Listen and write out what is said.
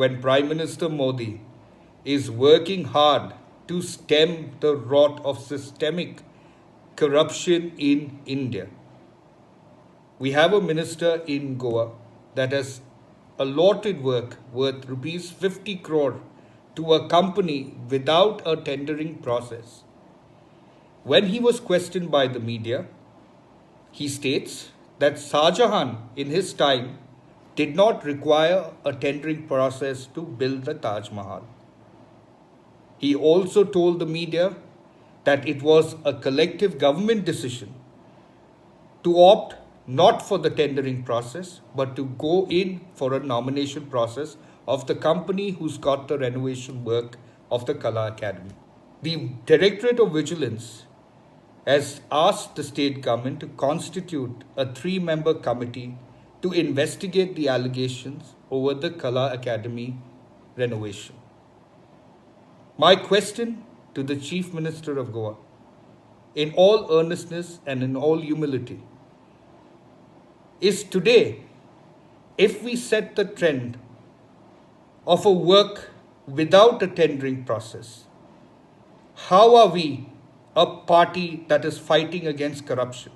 when Prime Minister Modi is working hard to stem the rot of systemic corruption in India. We have a minister in Goa that has allotted work worth rupees 50 crore to a company without a tendering process. When he was questioned by the media, he states that Shah Jahan in his time did not require a tendering process to build the Taj Mahal. He also told the media that it was a collective government decision to opt not for the tendering process, but to go in for a nomination process of the company who's got the renovation work of the Kala Academy. The Directorate of Vigilance has asked the state government to constitute a 3-member committee to investigate the allegations over the Kala Academy renovation. My question to the Chief Minister of Goa, in all earnestness and in all humility, is today, if we set the trend of a work without a tendering process, how are we a party that is fighting against corruption?